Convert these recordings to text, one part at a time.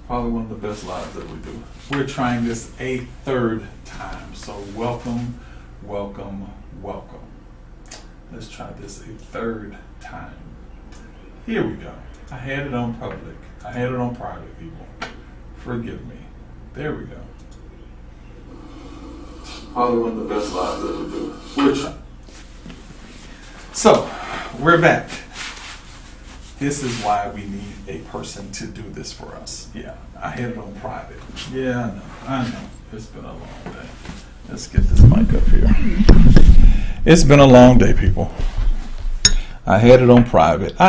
Probably one of the best lives that we do. We're trying this a third time. So welcome, welcome, welcome. Let's try this a third time. Here we go. I had it on public. I had it on private, people. Forgive me. There we go. Probably one of the best lives that we do. We're trying. So, we're back. This is why we need a person to do this for us. Yeah, I had it on private. Yeah, I know. It's been a long day. Let's get this mic up here. It's been a long day, people. I had it on private.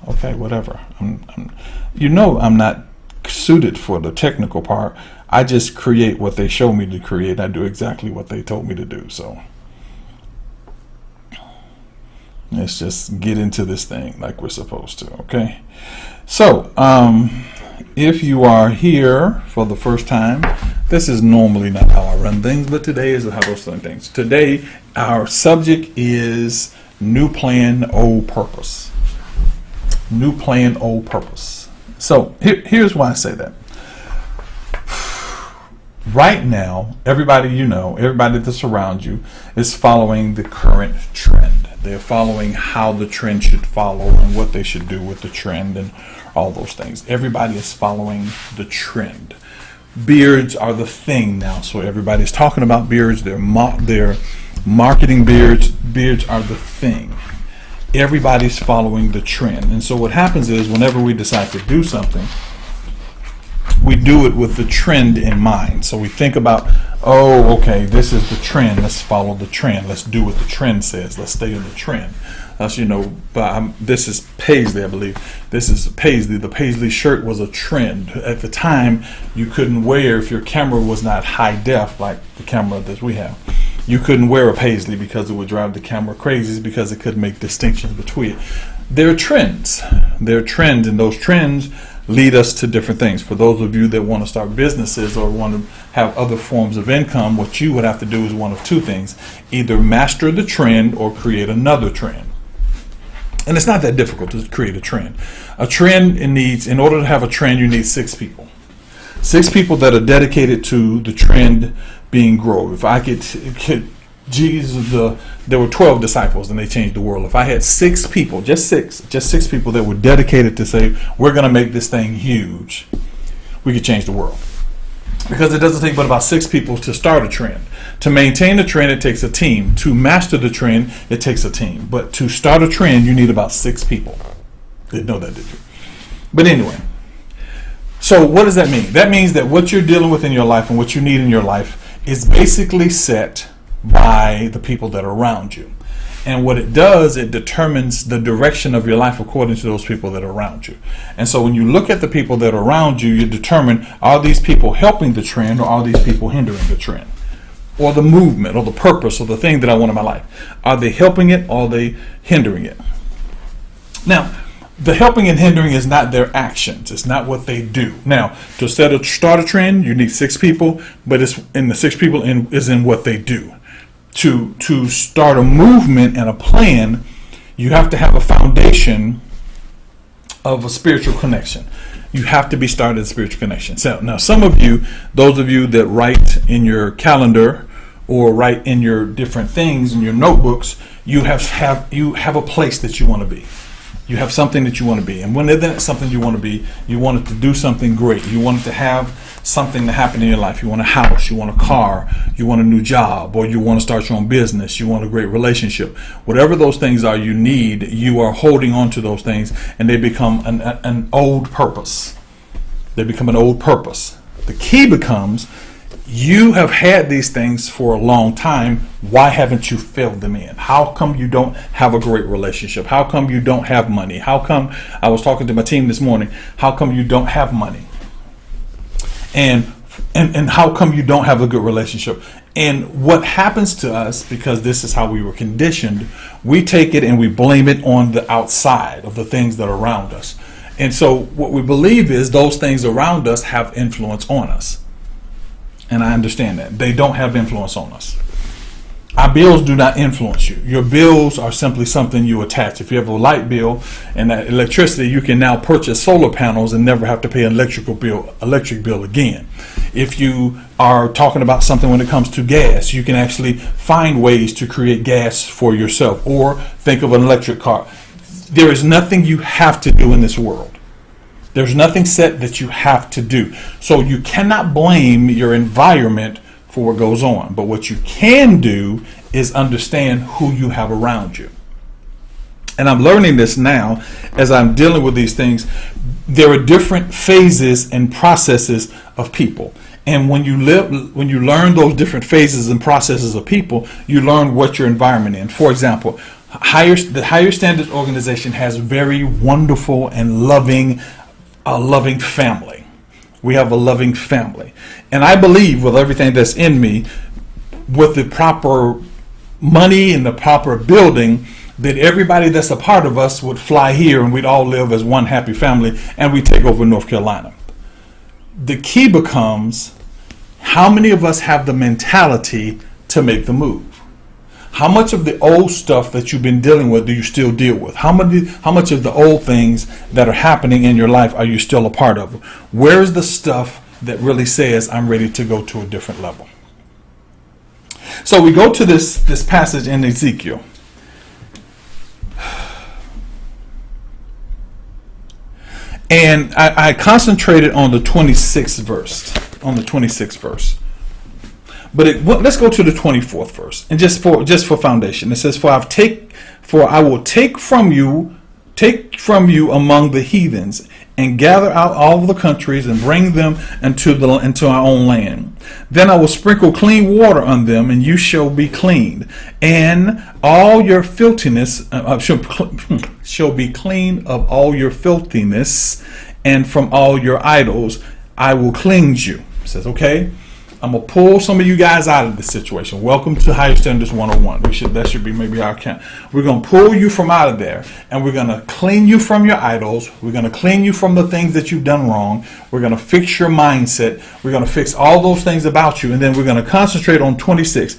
Okay, whatever. I'm not suited for the technical part. I just create what they show me to create. I do exactly what they told me to do. So let's just get into this thing like we're supposed to, okay? So, if you are here for the first time, this is normally not how I run things, but today is how I run things. Today, our subject is new plan, old purpose. New plan, old purpose. So, here's why I say that. Right now, everybody that surrounds you is following the current trend. They're following how the trend should follow and what they should do with the trend and all those things. Everybody is following the trend. Beards are the thing now, so everybody's talking about beards. They're marketing beards. Beards are the thing. Everybody's following the trend. And so what happens is whenever we decide to do something, we do it with the trend in mind. So we think about, oh, okay, this is the trend. Let's follow the trend. Let's do what the trend says. Let's stay in the trend. This is Paisley, I believe. This is Paisley. The Paisley shirt was a trend. At the time, you couldn't wear, if your camera was not high def like the camera that we have, you couldn't wear a Paisley because it would drive the camera crazy because it couldn't make distinctions between it. There are trends. There are trends, and those trends lead us to different things. For those of you that want to start businesses or want to have other forms of income, what you would have to do is one of two things. Either master the trend or create another trend. And it's not that difficult to create a trend. A trend in order to have a trend, you need 6 people. 6 people that are dedicated to the trend being growth. If I could Jesus, there were 12 disciples and they changed the world. If I had 6 people, just six people that were dedicated to say, we're going to make this thing huge, we could change the world. Because it doesn't take but about 6 people to start a trend. To maintain a trend, it takes a team. To master the trend, it takes a team. But to start a trend, you need about 6 people. Didn't know that, did you? But anyway, so what does that mean? That means that what you're dealing with in your life and what you need in your life is basically set by the people that are around you. And what it does, it determines the direction of your life according to those people that are around you. And so when you look at the people that are around you, you determine, are these people helping the trend or are these people hindering the trend? Or the movement or the purpose or the thing that I want in my life. Are they helping it or are they hindering it? Now, the helping and hindering is not their actions. It's not what they do. Now, to start a trend, you need 6 people, but it's in the 6 people is in what they do. To start a movement and a plan, you have to have a foundation of a spiritual connection. You have to be started in a spiritual connection. So now some of you, those of you that write in your calendar or write in your different things in your notebooks, you have a place that you want to be. You have something that you want to be. And when that's something you want to be, you want it to do something great. You want it to have something to happen in your life. You want a house, you want a car, you want a new job, or you want to start your own business, you want a great relationship. Whatever those things are you need, you are holding on to those things and they become an old purpose. They become an old purpose. The key becomes, you have had these things for a long time. Why haven't you filled them in? How come you don't have a great relationship? How come you don't have money? How come, I was talking to my team this morning, how come you don't have money? And how come you don't have a good relationship? And what happens to us, because this is how we were conditioned, we take it and we blame it on the outside of the things that are around us. And so what we believe is those things around us have influence on us. And I understand that. They don't have influence on us. Our bills do not influence you. Your bills are simply something you attach. If you have a light bill and that electricity, you can now purchase solar panels and never have to pay an electric bill again. If you are talking about something when it comes to gas, you can actually find ways to create gas for yourself, or think of an electric car. There is nothing you have to do in this world. There's nothing set that you have to do. So you cannot blame your environment for what goes on. But what you can do is understand who you have around you. And I'm learning this now as I'm dealing with these things. There are different phases and processes of people. And when you learn those different phases and processes of people, you learn what your environment is. For example, the Higher Standards organization has very wonderful and loving family. We have a loving family. And I believe with everything that's in me, with the proper money and the proper building, that everybody that's a part of us would fly here and we'd all live as one happy family and we take over North Carolina. The key becomes, how many of us have the mentality to make the move? How much of the old stuff that you've been dealing with do you still deal with? How much of the old things that are happening in your life are you still a part of? Where's the stuff that really says, I'm ready to go to a different level? So we go to this passage in Ezekiel. And I concentrated on the 26th verse. But let's go to the 24th verse, and just for foundation, it says, "For I will take from you among the heathens, and gather out all the countries, and bring them into our own land. Then I will sprinkle clean water on them, and you shall be cleaned, and all your filthiness shall be clean of all your filthiness, and from all your idols I will cleanse you." It says, okay, I'm going to pull some of you guys out of this situation. Welcome to Higher Standards 101. That should be maybe our count. We're going to pull you from out of there, and we're going to clean you from your idols. We're going to clean you from the things that you've done wrong. We're going to fix your mindset. We're going to fix all those things about you, and then we're going to concentrate on 26.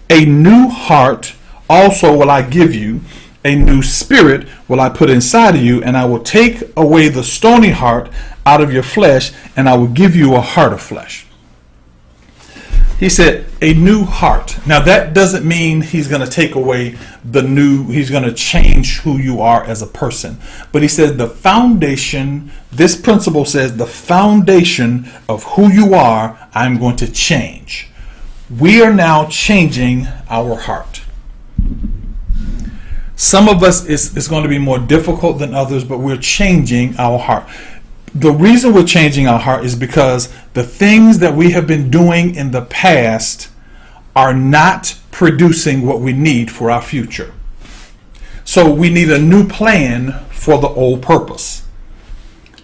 "A new heart also will I give you. A new spirit will I put inside of you, and I will take away the stony heart out of your flesh, and I will give you a heart of flesh." He said, a new heart. Now that doesn't mean he's going to take away he's going to change who you are as a person. But he said the foundation, this principle says the foundation of who you are, I'm going to change. We are now changing our heart. Some of us it's going to be more difficult than others, but we're changing our heart. The reason we're changing our heart is because the things that we have been doing in the past are not producing what we need for our future. So we need a new plan for the old purpose.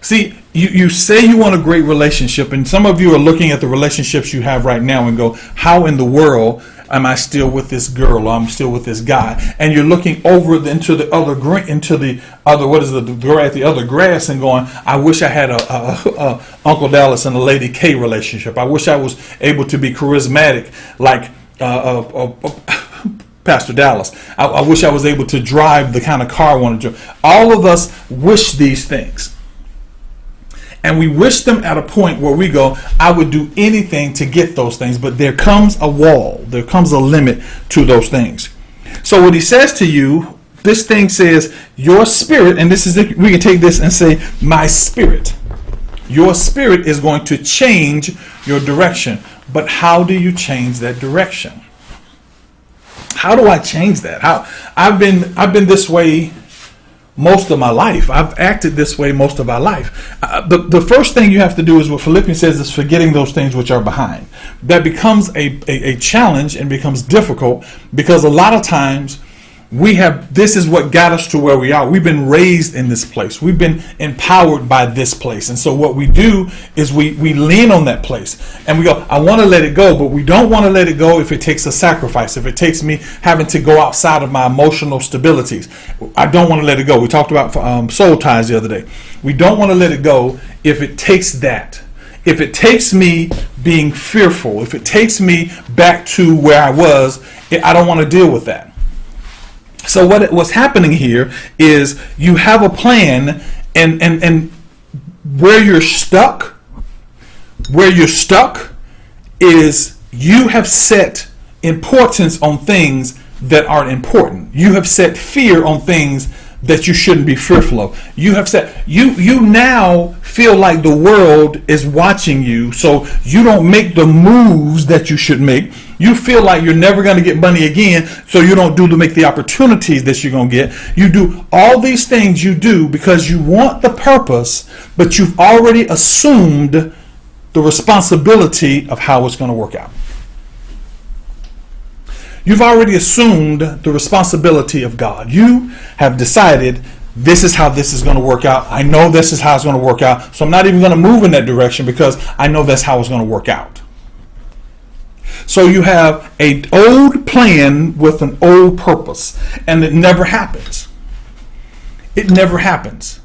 See, you say you want a great relationship, and some of you are looking at the relationships you have right now and go, how in the world am I still with this girl, or I'm still with this guy? And you're looking over into the other grass and going, I wish I had a Uncle Dallas and a Lady K relationship. I wish I was able to be charismatic like Pastor Dallas. I wish I was able to drive the kind of car I want to drive. All of us wish these things. And we wish them at a point where we go, I would do anything to get those things. But there comes a wall. There comes a limit to those things. So what he says to you, this thing says, your spirit, and this is, we can take this and say, my spirit. Your spirit is going to change your direction. But how do you change that direction? How do I change that? I've been this way most of my life. I've acted this way most of our life. The first thing you have to do is what Philippians says is forgetting those things which are behind. That becomes a challenge and becomes difficult because a lot of times this is what got us to where we are. We've been raised in this place. We've been empowered by this place. And so what we do is we lean on that place and we go, I want to let it go, but we don't want to let it go if it takes a sacrifice, if it takes me having to go outside of my emotional stabilities. I don't want to let it go. We talked about soul ties the other day. We don't want to let it go if it takes that. If it takes me being fearful, if it takes me back to where I was, I don't want to deal with that. So what's happening here is you have a plan, and where you're stuck is you have set importance on things that aren't important. You have set fear on things that you shouldn't be fearful of. You have set, you now feel like the world is watching you, so you don't make the moves that you should make. You feel like you're never going to get money again, so you don't make the opportunities that you're going to get. You do all these things you do because you want the purpose, but you've already assumed the responsibility of how it's going to work out. You've already assumed the responsibility of God. You have decided this is how this is going to work out. I know this is how it's going to work out. So I'm not even going to move in that direction because I know that's how it's going to work out. So you have an old plan with an old purpose, and it never happens. It never happens.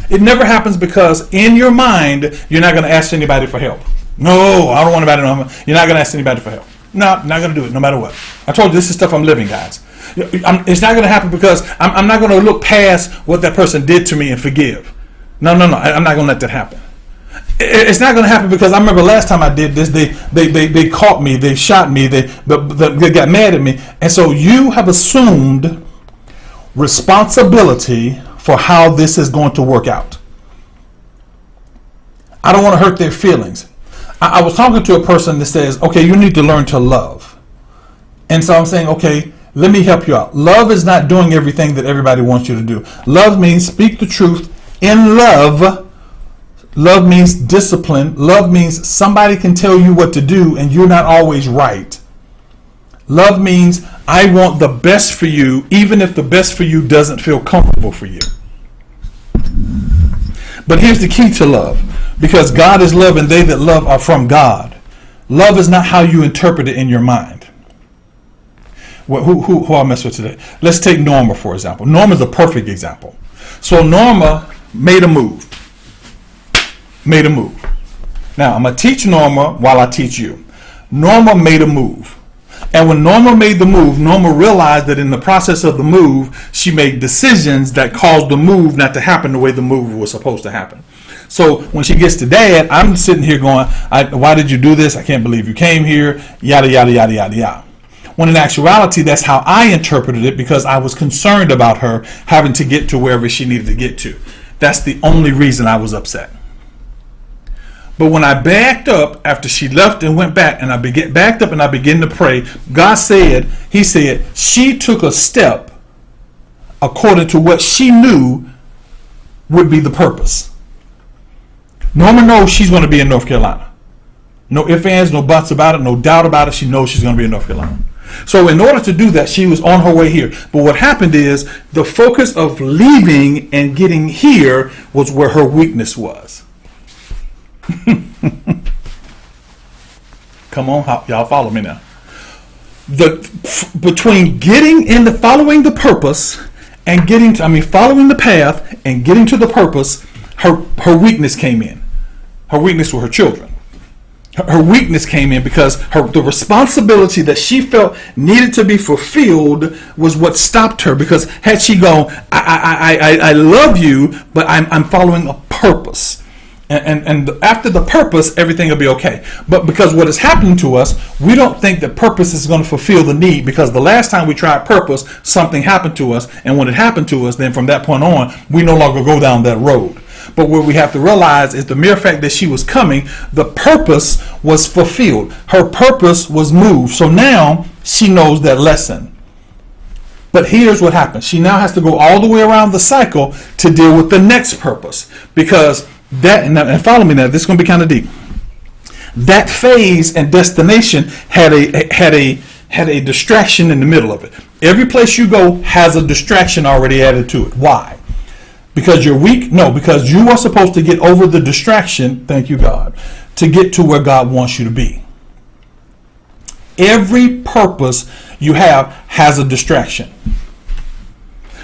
It never happens because in your mind, you're not going to ask anybody for help. No, I don't want anybody to know. You're not going to ask anybody for help. No, not going to do it no matter what. I told you this is stuff I'm living, guys. It's not going to happen because I'm not going to look past what that person did to me and forgive. No. I'm not going to let that happen. It's not going to happen because I remember last time I did this, they caught me, they shot me, they got mad at me. And so you have assumed responsibility for how this is going to work out. I don't want to hurt their feelings. I was talking to a person that says, okay, you need to learn to love. And so I'm saying, okay, let me help you out. Love is not doing everything that everybody wants you to do. Love means speak the truth in love. Love means discipline. Love means somebody can tell you what to do and you're not always right. Love means I want the best for you, even if the best for you doesn't feel comfortable for you. But here's the key to love. Because God is love and they that love are from God. Love is not how you interpret it in your mind. Who I mess with today? Let's take Norma, for example. Norma is a perfect example. So Norma made a move. Now, I'm going to teach Norma while I teach you. Norma made a move. And when Norma made the move, Norma realized that in the process of the move, she made decisions that caused the move not to happen the way the move was supposed to happen. So when she gets to Dad, I'm sitting here going, why did you do this? I can't believe you came here, yada, yada, yada, yada, yada. When in actuality, that's how I interpreted it because I was concerned about her having to get to wherever she needed to get to. That's the only reason I was upset. But when I backed up after she left and went back and I backed up and I began to pray, God said, He said, she took a step according to what she knew would be the purpose. Norma knows she's going to be in North Carolina. No ifs, ands, no buts about it, no doubt about it. She knows she's going to be in North Carolina. So in order to do that, she was on her way here. But what happened is the focus of leaving and getting here was where her weakness was. Come on, y'all follow me now. Between getting into following the purpose and following the path and getting to the purpose, her weakness came in. Her weakness were her children. Her weakness came in because the responsibility that she felt needed to be fulfilled was what stopped her. Because had she gone, I love you, but I'm following a purpose. And after the purpose, everything will be okay. But because what is happening to us, we don't think that purpose is going to fulfill the need, because the last time we tried purpose, something happened to us. And when it happened to us, then from that point on, we no longer go down that road. But what we have to realize is the mere fact that she was coming, the purpose was fulfilled. Her purpose was moved. So now she knows that lesson. But here's what happens. She now has to go all the way around the cycle to deal with the next purpose. Because that, and follow me now, this is going to be kind of deep. That phase and destination had a distraction in the middle of it. Every place you go has a distraction already added to it. Why? Because you're weak? No, because you are supposed to get over the distraction, thank you God, to get to where God wants you to be. Every purpose you have has a distraction.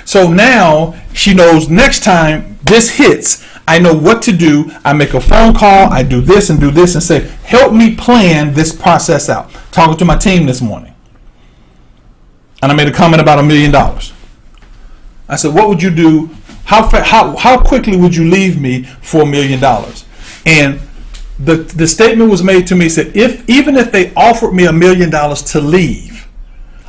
So now she knows next time this hits, I know what to do. I make a phone call. I do this and say, help me plan this process out. Talking to my team this morning. And I made a comment about $1 million. I said, what would you do? How quickly would you leave me for $1 million? And the statement was made to me, said, even if they offered me $1 million to leave,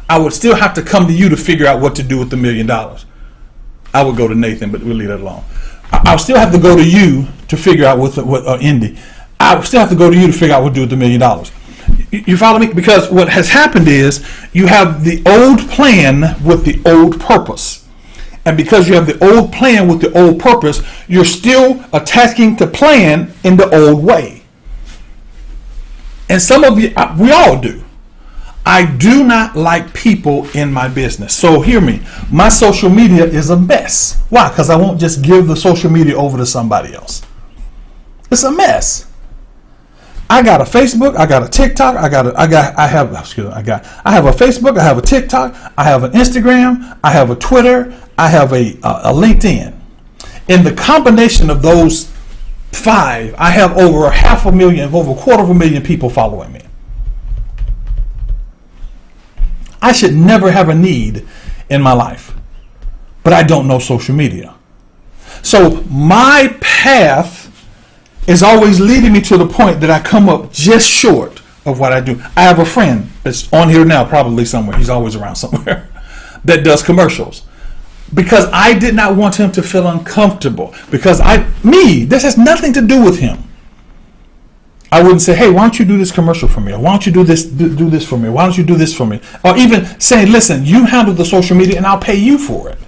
I would still have to come to you to figure out what to do with the $1 million. I would go to Nathan, but we'll leave that alone. I would still have to go to you to figure out what Indy. I would still have to go to you to figure out what to do with the $1 million. You follow me? Because what has happened is you have the old plan with the old purpose. And because you have the old plan with the old purpose, you're still attacking the plan in the old way. And some of you, we all do. I do not like people in my business. So hear me. My social media is a mess. Why? Because I won't just give the social media over to somebody else. It's a mess. I got a Facebook, I got a TikTok, I have a Facebook, I have a TikTok, I have an Instagram, I have a Twitter, I have a LinkedIn. In the combination of those 5, I have over 500,000, over 250,000 people following me. I should never have a need in my life, but I don't know social media. So my path is always leading me to the point that I come up just short of what I do. I have a friend that's on here now, probably somewhere. He's always around somewhere, that does commercials. Because I did not want him to feel uncomfortable. Because this has nothing to do with him. I wouldn't say, hey, why don't you do this commercial for me? Or why don't you do this for me? Why don't you do this for me? Or even saying, listen, you handle the social media and I'll pay you for it.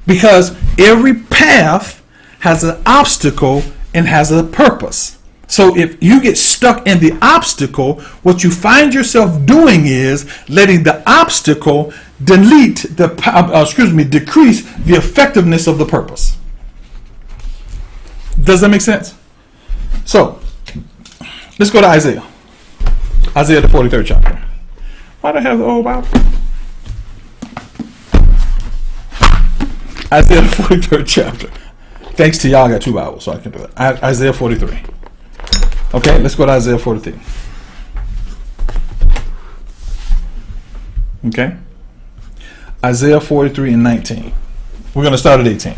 Because every path has an obstacle and has a purpose. So if you get stuck in the obstacle, what you find yourself doing is letting the obstacle decrease the effectiveness of the purpose. Does that make sense? So let's go to Isaiah. Isaiah, the 43rd chapter. Why do I have the old Bible? Isaiah, the 43rd chapter. Thanks to y'all, I got 2 Bibles, so I can do it. Isaiah 43. Okay, let's go to Isaiah 43. Okay. Isaiah 43 and 19. We're going to start at 18.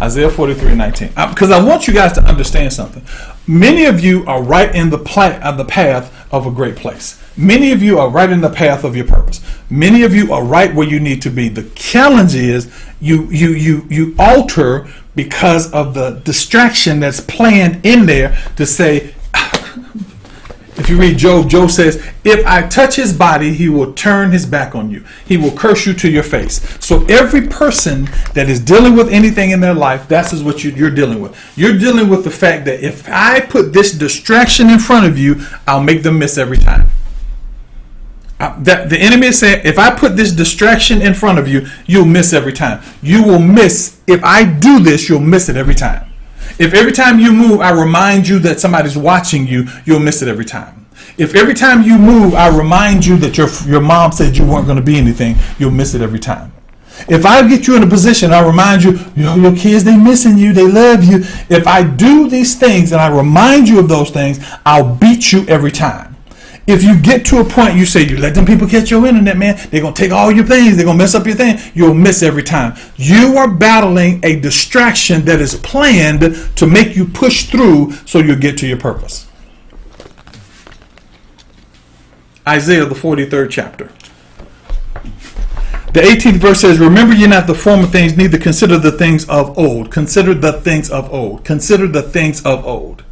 Isaiah 43 and 19. Because I want you guys to understand something. Many of you are right in the path of a great place. Many of you are right in the path of your purpose. Many of you are right where you need to be. The challenge is you alter because of the distraction that's planned in there to say, if you read Job, Job says, if I touch his body, he will turn his back on you. He will curse you to your face. So every person that is dealing with anything in their life, that's what you're dealing with. You're dealing with the fact that if I put this distraction in front of you, I'll make them miss every time. The enemy is saying, if I put this distraction in front of you, you'll miss every time. You will miss. If I do this, you'll miss it every time. If every time you move, I remind you that somebody's watching you, you'll miss it every time. If every time you move, I remind you that your mom said you weren't going to be anything, you'll miss it every time. If I get you in a position, I remind you, your kids, they missing you, they love you. If I do these things and I remind you of those things, I'll beat you every time. If you get to a point, you say, you let them people catch your internet, man. They're going to take all your things. They're going to mess up your thing. You'll miss every time. You are battling a distraction that is planned to make you push through so you'll get to your purpose. Isaiah, the 43rd chapter. The 18th verse says, remember ye not the former things, neither consider the things of old. Consider the things of old. Consider the things of old.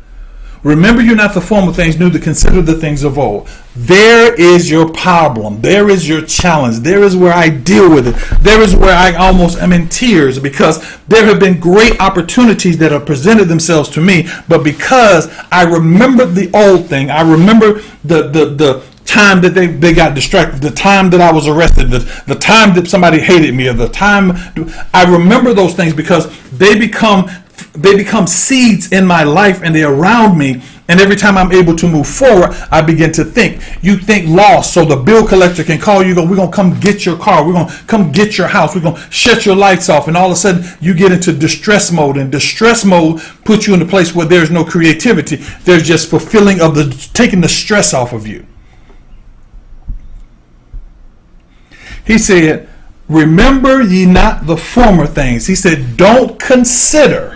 Remember you not the former things, neither consider the things of old. There is your problem. There is your challenge. There is where I deal with it. There is where I almost am in tears because there have been great opportunities that have presented themselves to me. But because I remember the old thing, I remember the time that they got distracted, the time that I was arrested, the time that somebody hated me, or the time I remember those things because they become they become seeds in my life, and they're around me. And every time I'm able to move forward, I begin to think. You think loss, so the bill collector can call you, we're going to come get your car. We're going to come get your house. We're going to shut your lights off. And all of a sudden, you get into distress mode. And distress mode puts you in a place where there's no creativity. There's just fulfilling of taking the stress off of you. He said, remember ye not the former things. He said, don't consider.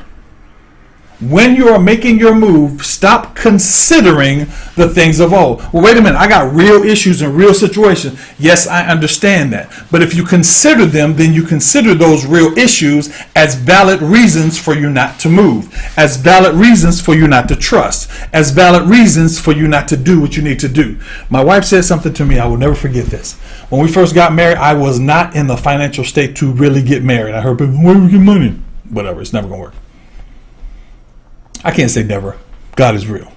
When you are making your move, stop considering the things of old. Well, wait a minute. I got real issues and real situations. Yes, I understand that. But if you consider them, then you consider those real issues as valid reasons for you not to move, as valid reasons for you not to trust, as valid reasons for you not to do what you need to do. My wife said something to me. I will never forget this. When we first got married, I was not in the financial state to really get married. I heard people, where do we get money? Whatever. It's never going to work. I can't say never. God is real.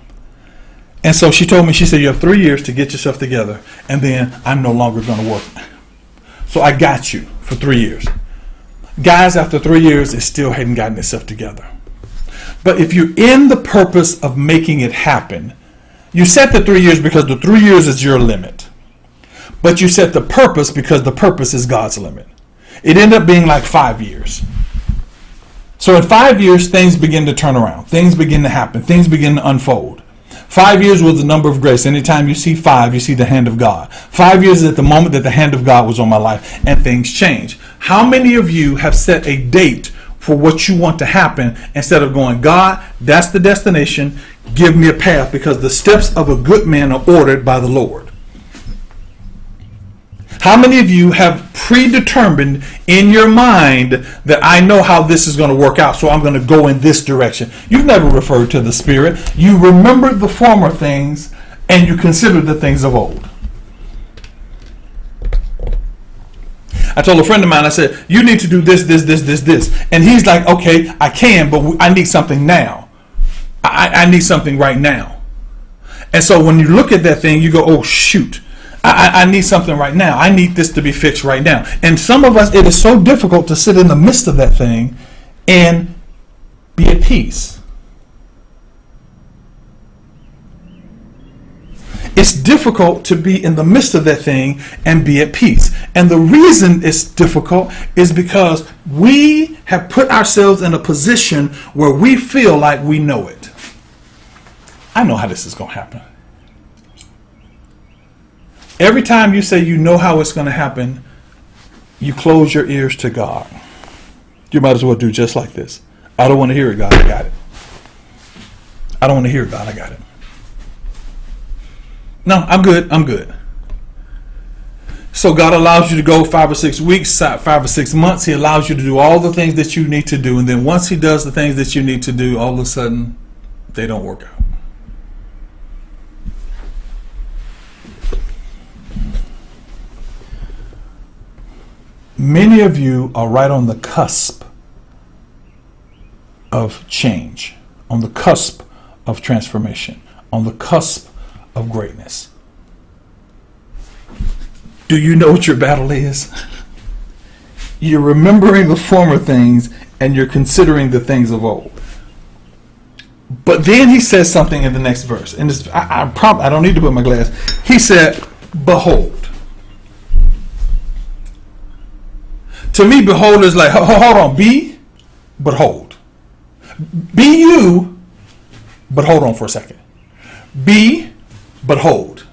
And so she told me, she said, you have 3 years to get yourself together, and then I'm no longer going to work. So I got you for 3 years. Guys, after 3 years, it still hadn't gotten itself together. But if you're in the purpose of making it happen, you set the 3 years because the 3 years is your limit. But you set the purpose because the purpose is God's limit. It ended up being like 5 years. So in 5 years, things begin to turn around. Things begin to happen. Things begin to unfold. 5 years was the number of grace. Anytime you see 5, you see the hand of God. 5 years is at the moment that the hand of God was on my life, and things change. How many of you have set a date for what you want to happen instead of going, God, that's the destination. Give me a path, because the steps of a good man are ordered by the Lord. How many of you have predetermined in your mind that I know how this is going to work out, so I'm going to go in this direction? You've never referred to the Spirit. You remembered the former things, and you considered the things of old. I told a friend of mine, I said, you need to do this. And he's like, okay, I can, but I need something now. I need something right now. And so when you look at that thing, you go, oh, shoot. I need something right now. I need this to be fixed right now. And some of us, it is so difficult to sit in the midst of that thing and be at peace. It's difficult to be in the midst of that thing and be at peace. And the reason it's difficult is because we have put ourselves in a position where we feel like we know it. I know how this is going to happen. Every time you say you know how it's going to happen, you close your ears to God. You might as well do just like this. I don't want to hear it, God. I got it. I don't want to hear it, God. I got it. No, I'm good. I'm good. So God allows you to go 5 or 6 weeks, 5 or 6 months. He allows you to do all the things that you need to do. And then once he does the things that you need to do, all of a sudden, they don't work out. Many of you are right on the cusp of change, on the cusp of transformation, on the cusp of greatness. Do you know what your battle is? You're remembering the former things and you're considering the things of old. But then he says something in the next verse, and I don't need to put my glass. He said, behold. To me, behold is like, hold on, be, but hold. Be you, but hold on for a second. Be, but hold.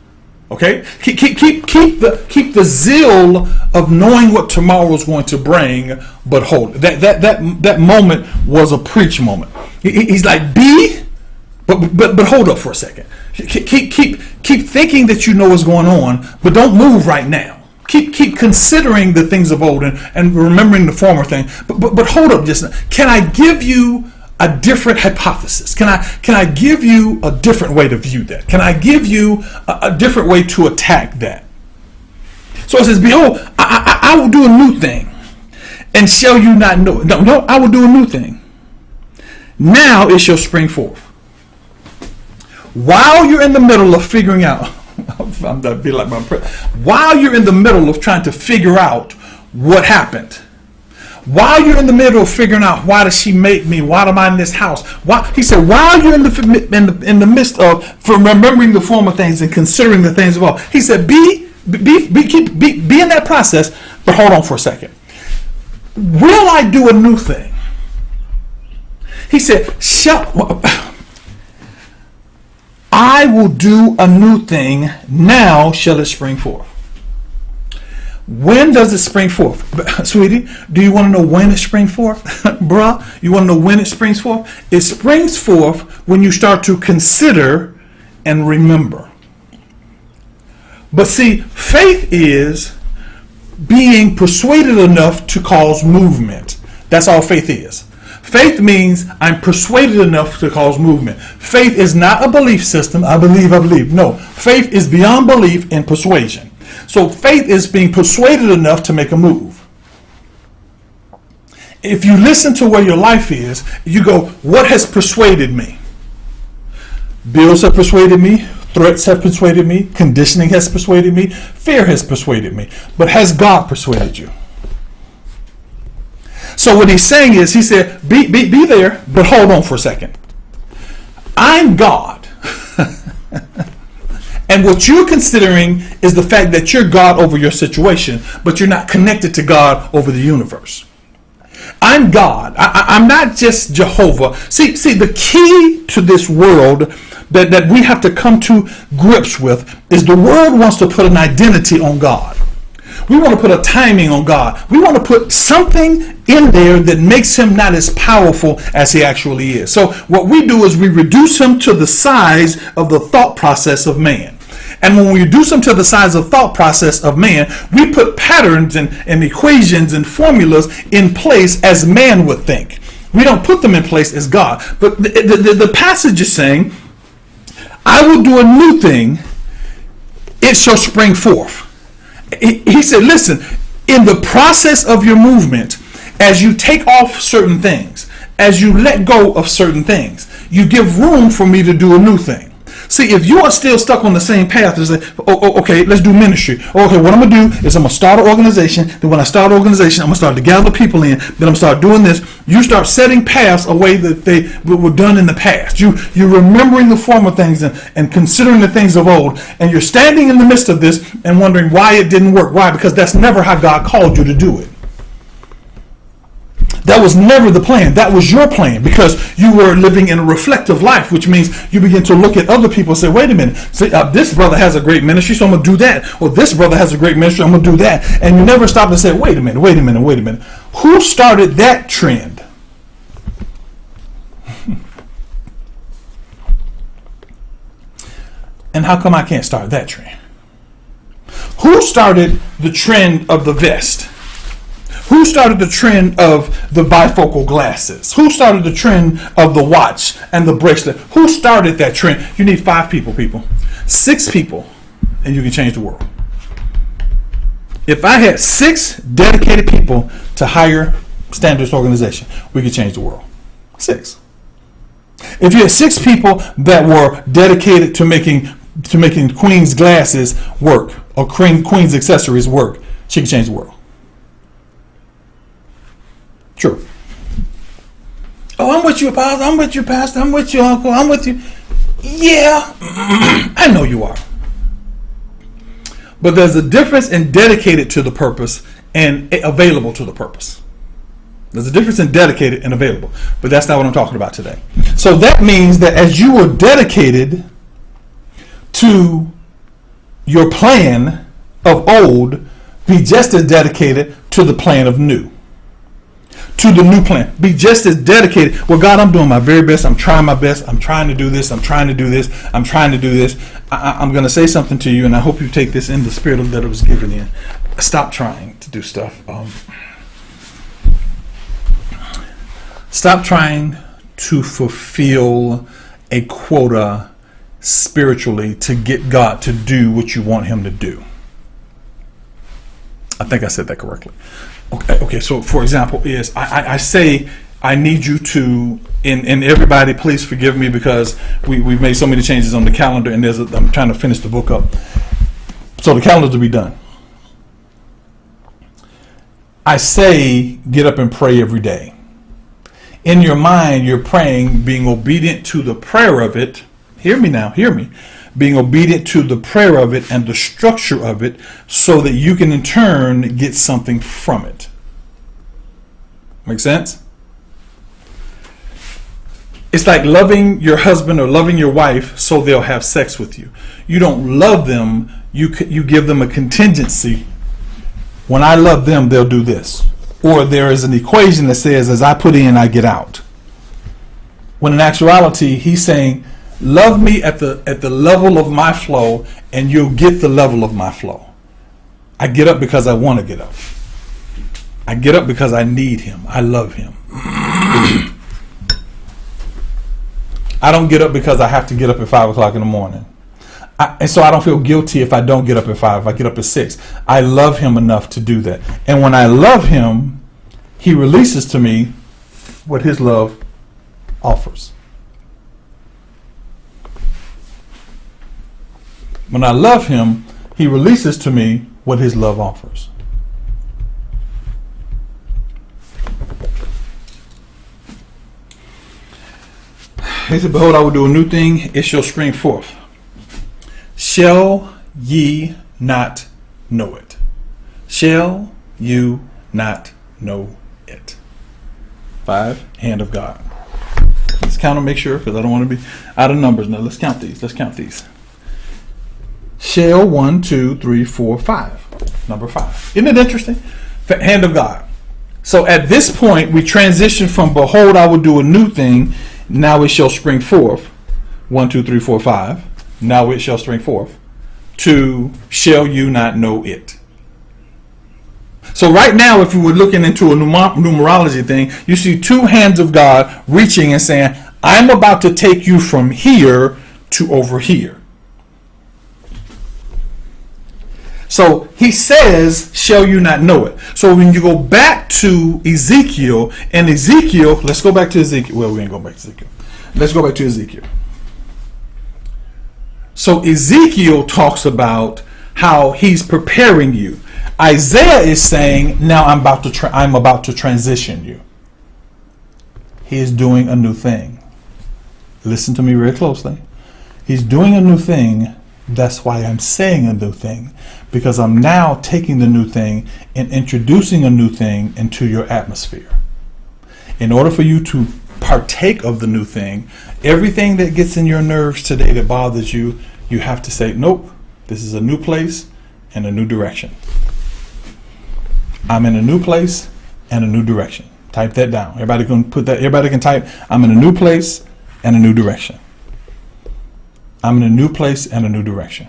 Okay? Keep the zeal of knowing what tomorrow is going to bring, but hold. That moment was a preach moment. He's like, be, but hold up for a second. Keep thinking that you know what's going on, but don't move right now. Keep considering the things of old and remembering the former thing. But hold up just now. Can I give you a different hypothesis? Can I give you a different way to view that? Can I give you a different way to attack that? So it says, behold, I will do a new thing. And shall you not know it? No, I will do a new thing. Now it shall spring forth. While you're in the middle of figuring out, I'm going to be like my prayer. While you're in the middle of trying to figure out what happened, while you're in the middle of figuring out why does she make me, why am I in this house? Why, he said, while you're in the midst of from remembering the former things and considering the things of old, he said, be in that process. But hold on for a second. Will I do a new thing? He said, I will do a new thing. Now shall it spring forth. When does it spring forth? Sweetie, do you want to know when it springs forth? Bruh, you want to know when it springs forth? It springs forth when you start to consider and remember. But see, faith is being persuaded enough to cause movement. That's all faith is. Faith means I'm persuaded enough to cause movement. Faith is not a belief system. I believe. No, faith is beyond belief and persuasion. So faith is being persuaded enough to make a move. If you listen to where your life is, you go, what has persuaded me? Bills have persuaded me. Threats have persuaded me. Conditioning has persuaded me. Fear has persuaded me. But has God persuaded you? So what he's saying is, he said, be there, but hold on for a second. I'm God. And what you're considering is the fact that you're God over your situation, but you're not connected to God over the universe. I'm God. I'm not just Jehovah. See, the key to this world that we have to come to grips with is the world wants to put an identity on God. We want to put a timing on God. We want to put something in there that makes him not as powerful as he actually is. So what we do is we reduce him to the size of the thought process of man. And when we reduce them to the size of thought process of man, we put patterns and equations and formulas in place as man would think. We don't put them in place as God. But the passage is saying, I will do a new thing, it shall spring forth. He said, listen, in the process of your movement, as you take off certain things, as you let go of certain things, you give room for me to do a new thing. See, if you are still stuck on the same path, it's like, okay, let's do ministry. Okay, what I'm going to do is I'm going to start an organization. Then when I start an organization, I'm going to start to gather people in. Then I'm going to start doing this. You start setting paths away that they were done in the past. You're remembering the former things and considering the things of old. And you're standing in the midst of this and wondering why it didn't work. Why? Because that's never how God called you to do it. That was never the plan. That was your plan because you were living in a reflective life, which means you begin to look at other people and say, wait a minute, this brother has a great ministry, so I'm going to do that. Or this brother has a great ministry, I'm going to do that. And you never stop and say, wait a minute. Who started that trend? And how come I can't start that trend? Who started the trend of the vest? Who started the trend of the bifocal glasses? Who started the trend of the watch and the bracelet? Who started that trend? You need 5 people. 6 people, and you can change the world. If I had 6 dedicated people to higher standards organization, we could change the world. 6. If you had 6 people that were dedicated to making Queen's glasses work or Queen's accessories work, she can change the world. True. Oh, I'm with you, Pastor. I'm with you, Pastor. I'm with you, Uncle. I'm with you. Yeah, I know you are. But there's a difference in dedicated to the purpose and available to the purpose. There's a difference in dedicated and available. But that's not what I'm talking about today. So that means that as you were dedicated to your plan of old, be just as dedicated to the plan of new. To the new plan. Be just as dedicated. Well, God, I'm doing my very best. I'm trying my best. I'm trying to do this. I'm trying to do this. I'm trying to do this. I'm going to say something to you, and I hope you take this in the spirit of that it was given in. Stop trying to do stuff. Stop trying to fulfill a quota spiritually to get God to do what you want him to do. I think I said that correctly. Okay. So for example, is I say I need you to, and everybody, please forgive me because we've made so many changes on the calendar, and I'm trying to finish the book up, so the calendar will be done. I say get up and pray every day. In your mind, you're praying, being obedient to the prayer of it. Hear me now, hear me. Being obedient to the prayer of it and the structure of it so that you can in turn get something from it. Make sense? It's like loving your husband or loving your wife so they'll have sex with you. You don't love them, you give them a contingency. When I love them, they'll do this. Or there is an equation that says, as I put in, I get out. When in actuality, he's saying, love me at the level of my flow, and you'll get the level of my flow. I get up because I want to get up. I get up because I need him. I love him. I don't get up because I have to get up at 5 o'clock in the morning. And so I don't feel guilty if I don't get up at 5, if I get up at 6. I love him enough to do that. And when I love him, he releases to me what his love offers. When I love him, he releases to me what his love offers. He said, behold, I will do a new thing, it shall spring forth. Shall ye not know it? Shall you not know it? 5, hand of God. Let's count them, make sure, because I don't want to be out of numbers. Now let's count these. Let's count these. Shall, 1, 2, 3, 4, 5. Number 5. Isn't it interesting? Hand of God. So at this point, we transition from behold, I will do a new thing. Now it shall spring forth. 1, 2, 3, 4, 5. Now it shall spring forth. To shall you not know it? So right now, if you were looking into a numerology thing, you see 2 hands of God reaching and saying, I'm about to take you from here to over here. So he says, shall you not know it? So when you go back to Ezekiel, and Ezekiel, let's go back to Ezekiel. Well, we ain't going back to Ezekiel. Let's go back to Ezekiel. So Ezekiel talks about how he's preparing you. Isaiah is saying, now I'm about to transition you. He is doing a new thing. Listen to me very closely. He's doing a new thing. That's why I'm saying a new thing, because I'm now taking the new thing and introducing a new thing into your atmosphere. In order for you to partake of the new thing, everything that gets in your nerves today that bothers you, you have to say, nope, this is a new place and a new direction. I'm in a new place and a new direction. Type that down. Everybody can put that. Everybody can type, I'm in a new place and a new direction. I'm in a new place and a new direction.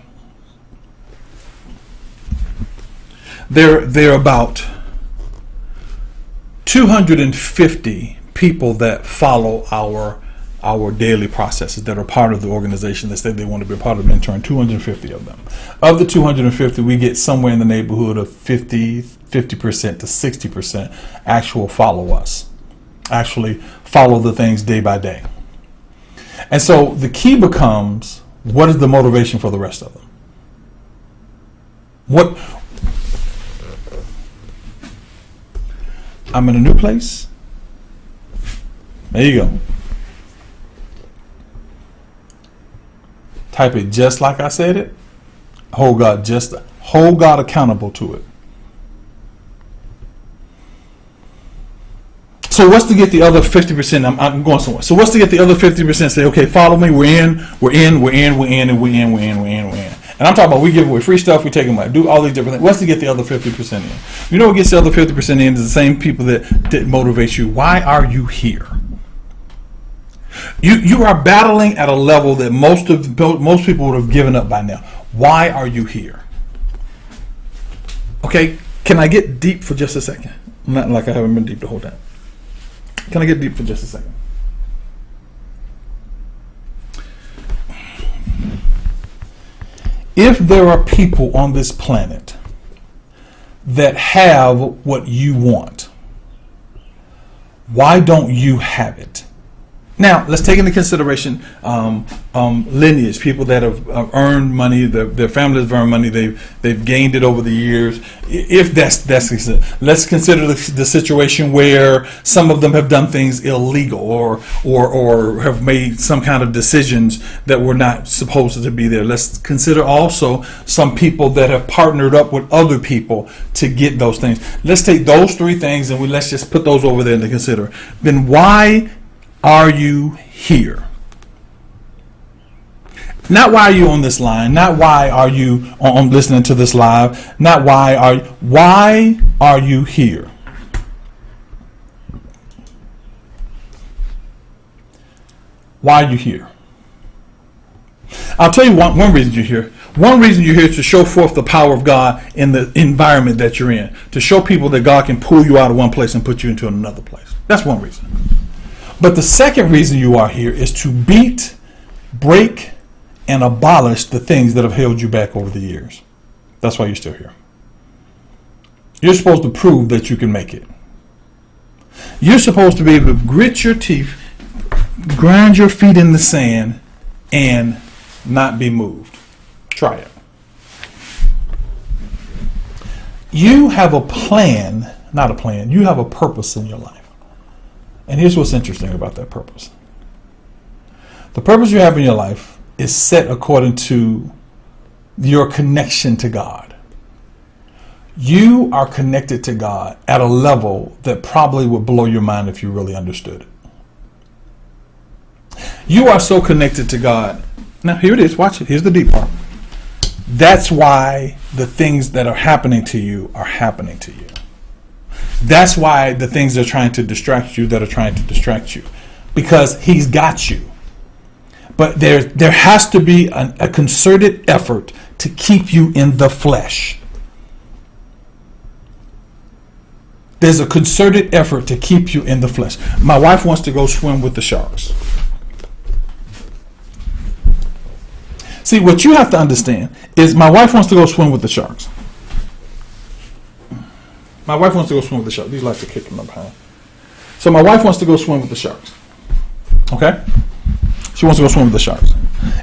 There are about 250 people that follow our daily processes that are part of the organization that say they want to be a part of Mentoring. 250 of them. Of the 250, we get somewhere in the neighborhood of 50% to 60% actual follow us. Actually follow the things day by day. And so the key becomes, what is the motivation for the rest of them? What? I'm in a new place. There you go. Type it just like I said it. Hold God accountable to it. So what's to get the other 50%? I'm going somewhere. So what's to get the other 50%? Say, okay, follow me. We're in. And I'm talking about we give away free stuff. We take them away. Do all these different things. What's to get the other 50% in? You know what gets the other 50% in is the same people that motivate you. Why are you here? You are battling at a level that most people would have given up by now. Why are you here? Okay, can I get deep for just a second? Not like I haven't been deep the whole time. Can I get deep for just a second? If there are people on this planet that have what you want, why don't you have it? Now, let's take into consideration lineage, people that have earned money, their families have earned money, they've gained it over the years. If that's let's consider the situation where some of them have done things illegal or have made some kind of decisions that were not supposed to be there. Let's consider also some people that have partnered up with other people to get those things. Let's take those three things and let's just put those over there to consider. Then why are you here? Not why are you on this line, not why are you on listening to this live, not why are you here? Why are you here? I'll tell you one reason you're here. One reason you're here is to show forth the power of God in the environment that you're in. To show people that God can pull you out of one place and put you into another place. That's one reason. But the second reason you are here is to beat, break, and abolish the things that have held you back over the years. That's why you're still here. You're supposed to prove that you can make it. You're supposed to be able to grit your teeth, grind your feet in the sand, and not be moved. Try it. You have a plan, not a plan, you have a purpose in your life. And here's what's interesting about that purpose. The purpose you have in your life is set according to your connection to God. You are connected to God at a level that probably would blow your mind if you really understood it. You are so connected to God. Now, here it is. Watch it. Here's the deep part. That's why the things that are happening to you are happening to you. That's why the things that are trying to distract you because he's got you. But there has to be a concerted effort to keep you in the flesh. There's a concerted effort to keep you in the flesh. My wife wants to go swim with the sharks. See, what you have to understand is my wife wants to go swim with the sharks. My wife wants to go swim with the sharks. These lights are kicking up behind. So my wife wants to go swim with the sharks. Okay? She wants to go swim with the sharks.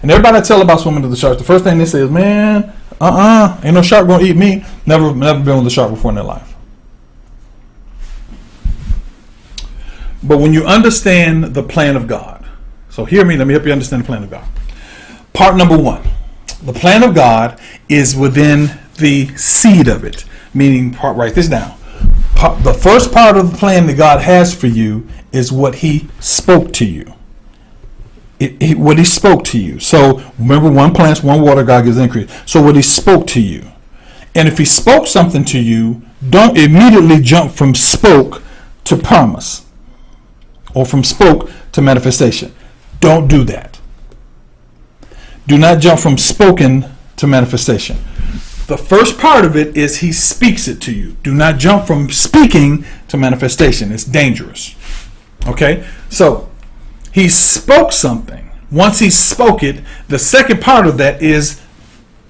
And everybody I tell about swimming with the sharks, the first thing they say is, man, ain't no shark gonna eat me. Never been with a shark before in their life. But when you understand the plan of God, so hear me, let me help you understand the plan of God. Part number one, the plan of God is within the seed of it. Meaning, write this down. The first part of the plan that God has for you is what he spoke to you. What he spoke to you. So remember, one plants, one water, God gives increase. So what he spoke to you. And if he spoke something to you, don't immediately jump from spoke to promise. Or from spoke to manifestation. Don't do that. Do not jump from spoken to manifestation. The first part of it is he speaks it to you. Do not jump from speaking to manifestation. It's dangerous. Okay? So, he spoke something. Once he spoke it, the second part of that is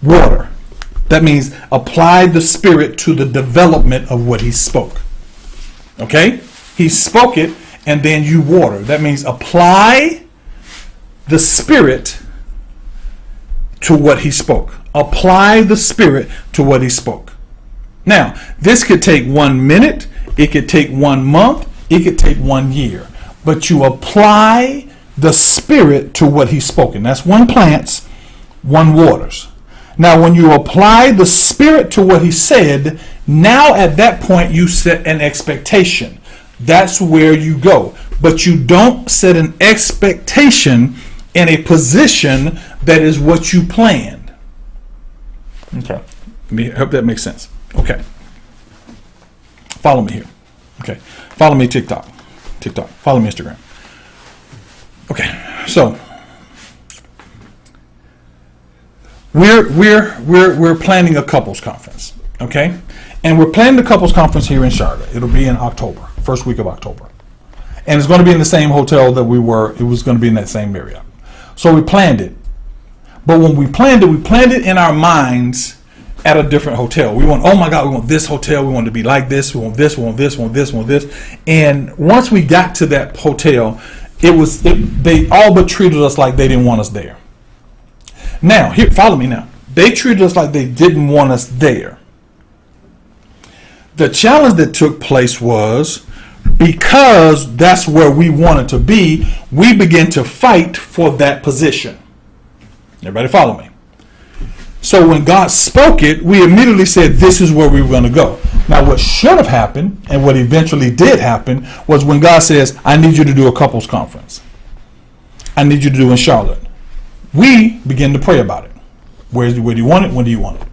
water. That means apply the Spirit to the development of what he spoke. Okay? He spoke it, and then you water. That means apply the Spirit to what he spoke. Apply the Spirit to what he spoke. Now, this could take 1 minute, it could take 1 month, it could take 1 year. But you apply the Spirit to what he's spoken. That's one plants, one waters. Now, when you apply the Spirit to what he said, now at that point you set an expectation. That's where you go. But you don't set an expectation in a position that is what you planned. Okay. I hope that makes sense. Okay. Follow me here. Okay. Follow me TikTok. Follow me Instagram. Okay. So we're planning a couples conference. Okay. And we're planning the couples conference here in Charlotte. It'll be in October, first week of October. And it's going to be in the same hotel that we were. It was going to be in that same area. So we planned it. But when we planned it in our minds at a different hotel. We want, oh my God, we want this hotel. We want it to be like this. We want this, we want this, we want this, we want this. And once we got to that hotel, They all but treated us like they didn't want us there. Now, here, follow me now. They treated us like they didn't want us there. The challenge that took place was, because that's where we wanted to be, we began to fight for that position. Everybody follow me? So when God spoke it, we immediately said, this is where we were going to go. Now, what should have happened, and what eventually did happen, was when God says, I need you to do a couples conference. I need you to do in Charlotte. We begin to pray about it. Where do you want it? When do you want it?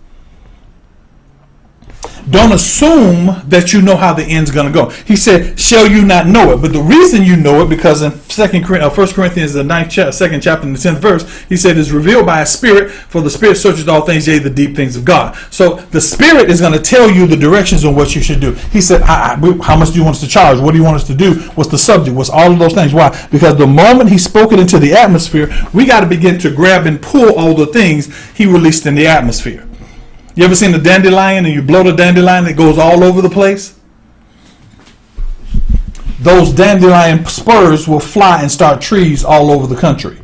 Don't assume that you know how the end's going to go. He said, shall you not know it? But the reason you know it, because in 1 Corinthians, the 2nd chapter, and the 10th verse, he said, it's revealed by a spirit, for the spirit searches all things, yea, the deep things of God. So the spirit is going to tell you the directions on what you should do. He said, how much do you want us to charge? What do you want us to do? What's the subject? What's all of those things? Why? Because the moment he spoke it into the atmosphere, we got to begin to grab and pull all the things he released in the atmosphere. You ever seen a dandelion and you blow the dandelion, it goes all over the place? Those dandelion spurs will fly and start trees all over the country.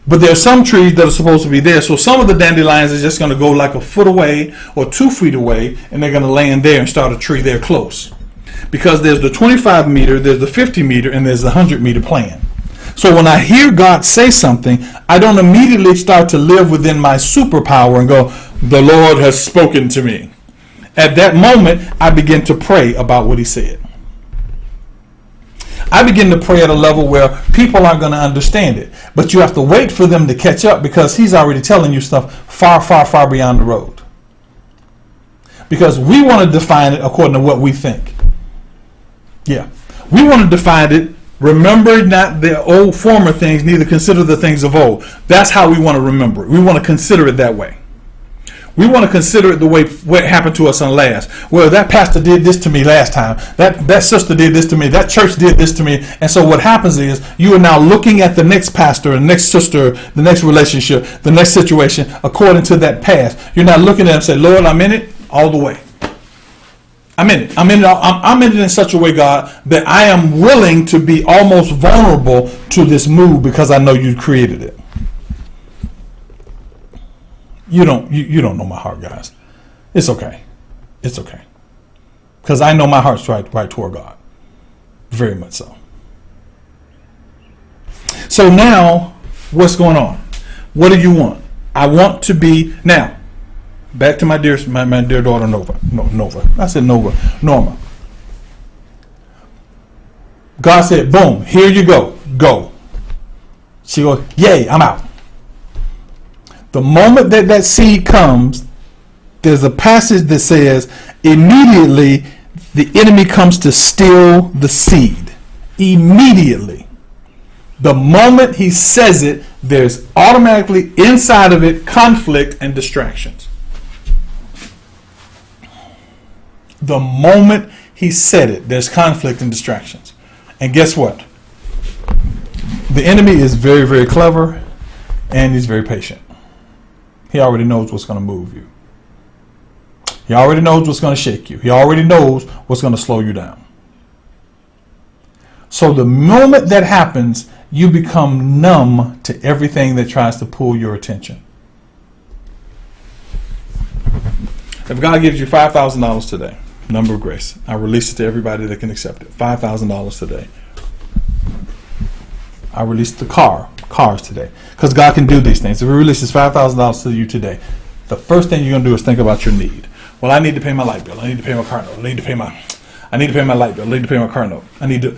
But there are some trees that are supposed to be there. So some of the dandelions are just going to go like a foot away or 2 feet away, and they're going to land there and start a tree there close. Because there's the 25 meter, there's the 50 meter, and there's the 100 meter plan. So when I hear God say something, I don't immediately start to live within my superpower and go, the Lord has spoken to me. At that moment, I begin to pray about what he said. I begin to pray at a level where people aren't going to understand it. But you have to wait for them to catch up, because he's already telling you stuff far, far, far beyond the road. Because we want to define it according to what we think. Yeah. We want to define it. Remember not the old former things, neither consider the things of old. That's how we want to remember it. We want to consider it that way. We want to consider it the way what happened to us on last. Well, that pastor did this to me last time. That sister did this to me. That church did this to me. And so what happens is you are now looking at the next pastor, the next sister, the next relationship, the next situation according to that past. You're not looking at it and say, Lord, I'm in it all the way. I'm in it. I'm in it in such a way, God, that I am willing to be almost vulnerable to this move because I know you created it. You don't know my heart, guys. It's okay. It's okay. Because I know my heart's right toward God. Very much so. So now, what's going on? What do you want? I want to be now. Back to my dear daughter Nova. I said Norma. God said, boom, here you go. Go. She goes, yay, I'm out. The moment that seed comes, there's a passage that says, immediately the enemy comes to steal the seed. Immediately. The moment he says it, there's automatically inside of it conflict and distractions. The moment he said it, there's conflict and distractions. And guess what? The enemy is very, very clever, and he's very patient. He already knows what's going to move you. He already knows what's going to shake you. He already knows what's going to slow you down. So the moment that happens, you become numb to everything that tries to pull your attention. If God gives you $5,000 today, number of grace, I release it to everybody that can accept it. $5,000 today. I release the cars today. Because God can do these things. If He releases $5,000 to you today, the first thing you're going to do is think about your need. Well, I need to pay my light bill. I need to pay my car note. I need to pay my light bill. I need to pay my car note. I need to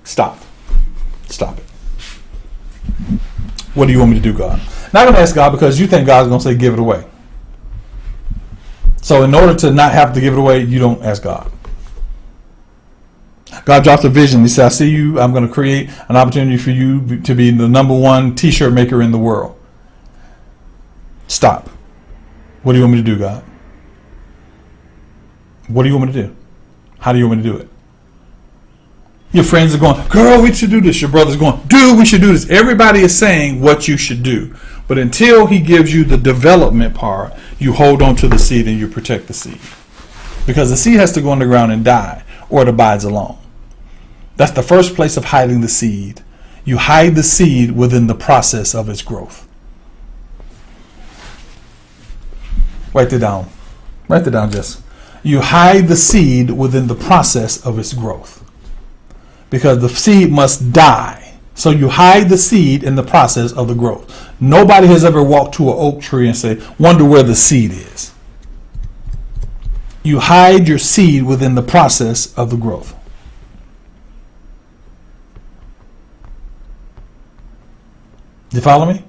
stop it. What do you want me to do, God? Not going to ask God because you think God's going to say give it away. So in order to not have to give it away, you don't ask God. God drops a vision. He said, I see you. I'm going to create an opportunity for you to be the number one t-shirt maker in the world. Stop. What do you want me to do, God? What do you want me to do? How do you want me to do it? Your friends are going, girl, we should do this. Your brother's going, dude, we should do this. Everybody is saying what you should do. But until He gives you the development part, you hold on to the seed and you protect the seed. Because the seed has to go underground and die, or it abides alone. That's the first place of hiding the seed, You hide the seed within the process of its growth. Write it down. Write it down, Jess. You hide the seed within the process of its growth. Because the seed must die. So you hide the seed in the process of the growth. Nobody has ever walked to an oak tree and say, wonder where the seed is. You hide your seed within the process of the growth. You follow me?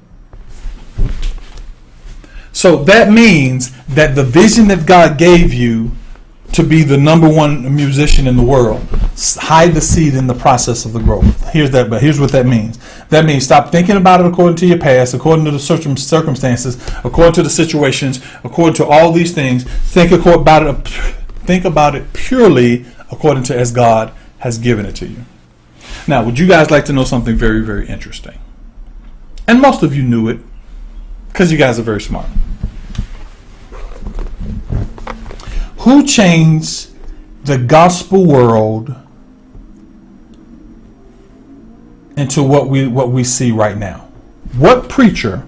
So that means that the vision that God gave you to be the number one musician in the world, hide the seed in the process of the growth. Here's what that means. That means stop thinking about it according to your past, according to the circumstances, according to the situations, according to all these things. Think about it purely according to as God has given it to you. Now, would you guys like to know something very, very interesting? And most of you knew it because you guys are very smart. Who changed the gospel world into what we see right now? What preacher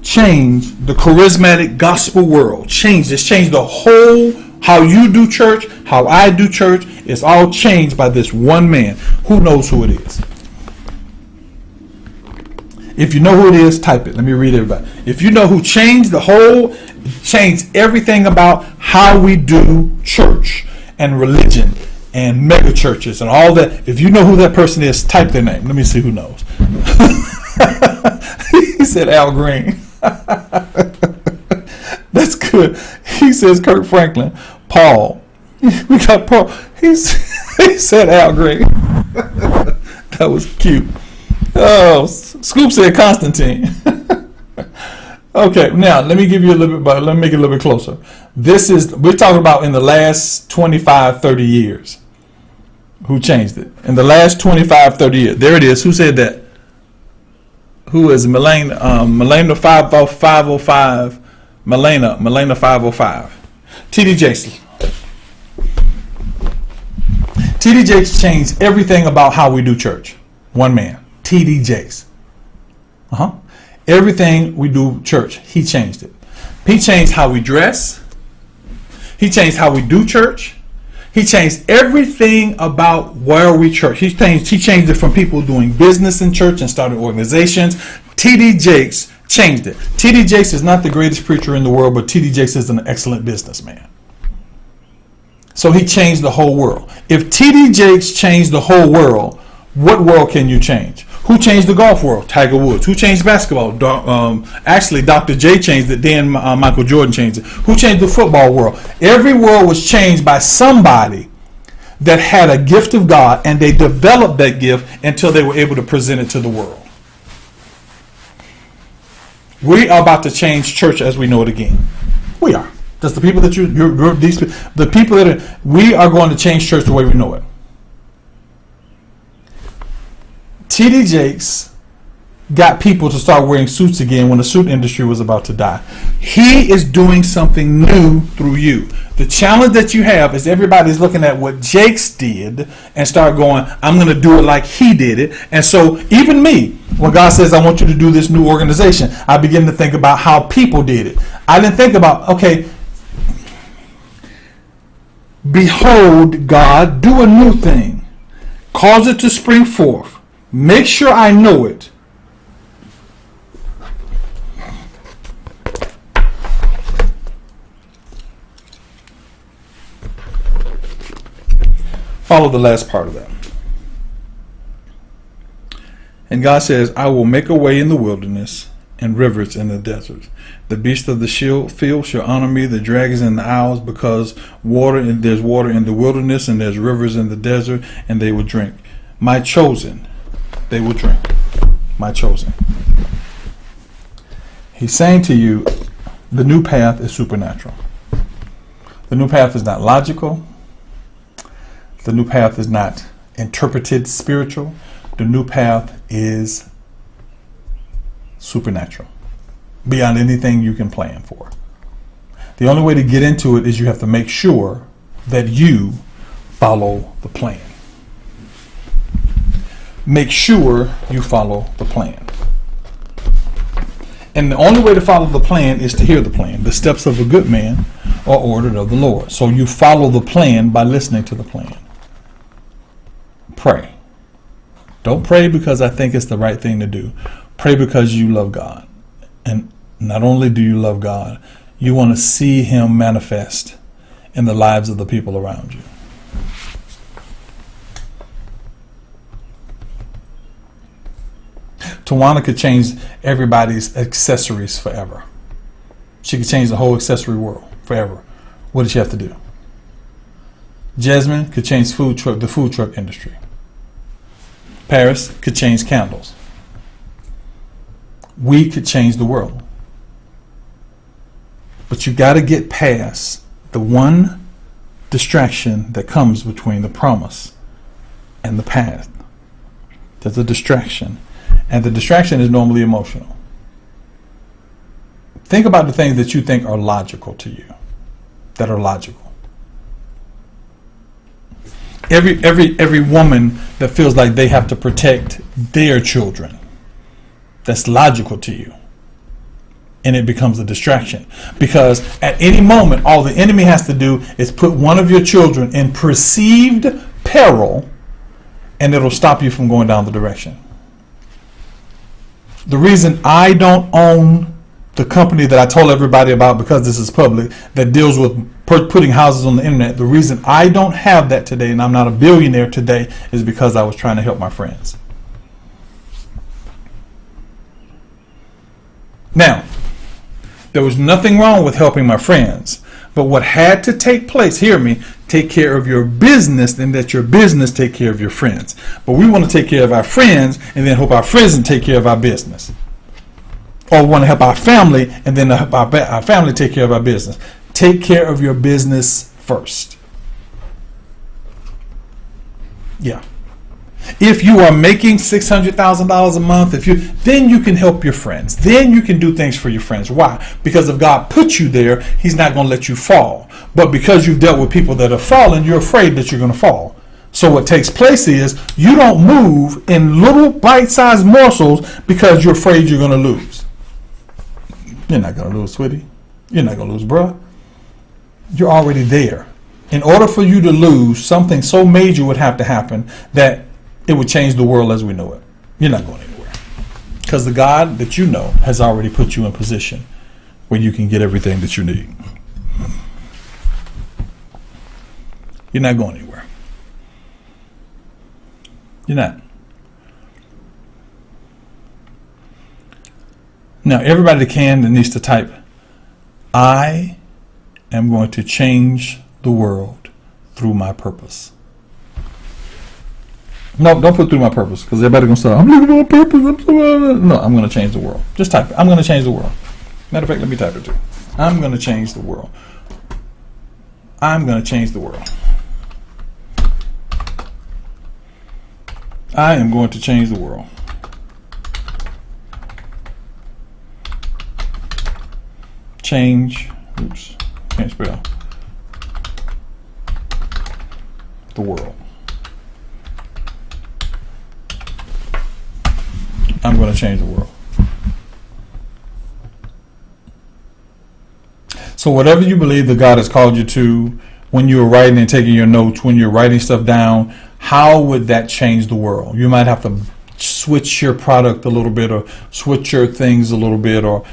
changed the charismatic gospel world? It's changed the whole, how you do church, how I do church. It's all changed by this one man. Who knows who it is? If you know who it is, type it. Let me read everybody. If you know who changed everything about how we do church and religion and mega churches and all that, if you know who that person is, type their name. Let me see who knows. He said Al Green. That's good. He says Kirk Franklin. Paul. We got Paul. He said Al Green. That was cute. Oh, Scoop said Constantine. Okay, now let me give you a little bit, but let me make it a little bit closer. We're talking about in the last 25, 30 years. Who changed it? In the last 25, 30 years. There it is. Who said that? Who is Melena 505? Melena 505. T.D. Jakes. T.D. Jakes changed everything about how we do church. One man. T.D. Jakes. Everything we do church, he changed it. He changed how we dress. He changed how we do church. He changed everything about where we church. He changed it from people doing business in church and started organizations. T.D. Jakes changed it. T.D. Jakes is not the greatest preacher in the world, but T.D. Jakes is an excellent businessman. So he changed the whole world. If T.D. Jakes changed the whole world, what world can you change? Who changed the golf world? Tiger Woods. Who changed basketball? Actually, Dr. J changed it. Then Michael Jordan changed it. Who changed the football world? Every world was changed by somebody that had a gift of God, and they developed that gift until they were able to present it to the world. We are about to change church as we know it again. We are. That's the people that we are going to change church the way we know it. T.D. Jakes got people to start wearing suits again when the suit industry was about to die. He is doing something new through you. The challenge that you have is everybody's looking at what Jakes did and start going, I'm going to do it like he did it. And so even me, when God says, I want you to do this new organization, I begin to think about how people did it. I didn't think about, okay, behold, God, do a new thing. Cause it to spring forth. Make sure I know it. Follow the last part of that. And God says, I will make a way in the wilderness and rivers in the desert. The beasts of the field shall honor me, the dragons and the owls, because there's water in the wilderness and there's rivers in the desert, and they will drink. My chosen, they will drink. My chosen. He's saying to you, the new path is supernatural. The new path is not logical. The new path is not interpreted spiritual. The new path is supernatural. Beyond anything you can plan for. The only way to get into it is you have to make sure that you follow the plan. make sure you follow the plan. And the only way to follow the plan is to hear the plan. The steps of a good man are ordered of the Lord. So you follow the plan by listening to the plan. Pray. Don't pray because I think it's the right thing to do. Pray because you love God. And not only do you love God, you want to see him manifest in the lives of the people around you. Tawana could change everybody's accessories forever. She could change the whole accessory world forever. What did she have to do? Jasmine could change the food truck industry. Paris could change candles. We could change the world. But you got to get past the one distraction that comes between the promise and the path. There's a distraction. And the distraction is normally emotional. Think about the things that you think are logical to you, that are logical. Every woman that feels like they have to protect their children, that's logical to you. And it becomes a distraction. Because at any moment, all the enemy has to do is put one of your children in perceived peril, and it'll stop you from going down the direction. The reason I don't own the company that I told everybody about, because this is public, that deals with putting houses on the internet, the reason I don't have that today and I'm not a billionaire today is because I was trying to help my friends. Now, there was nothing wrong with helping my friends, but what had to take place, hear me, take care of your business and let your business take care of your friends. But we want to take care of our friends and then hope our friends take care of our business. Or we want to help our family and then help our family take care of our business. Take care of your business first. Yeah. If you are making $600,000 a month, then you can help your friends. Then you can do things for your friends. Why? Because if God put you there, he's not going to let you fall. But because you've dealt with people that have fallen, you're afraid that you're going to fall. So what takes place is you don't move in little bite-sized morsels because you're afraid you're going to lose. You're not going to lose, sweetie. You're not going to lose, bruh. You're already there. In order for you to lose, something so major would have to happen that it would change the world as we know it. You're not going anywhere. Because the God that you know has already put you in position where you can get everything that you need. You're not going anywhere. You're not. Now, everybody that needs to type, I am going to change the world through my purpose. No, don't put through my purpose, because everybody's going to start, I'm living on purpose. No, I'm going to change the world. Just type it. I'm going to change the world. Matter of fact, let me type it too. I'm going to change the world. I'm going to change the world. I am going to change the world. Can't spell. The world. I'm going to change the world. So whatever you believe that God has called you to, when you're writing and taking your notes, when you're writing stuff down, how would that change the world? You might have to switch your product a little bit, or switch your things a little bit, or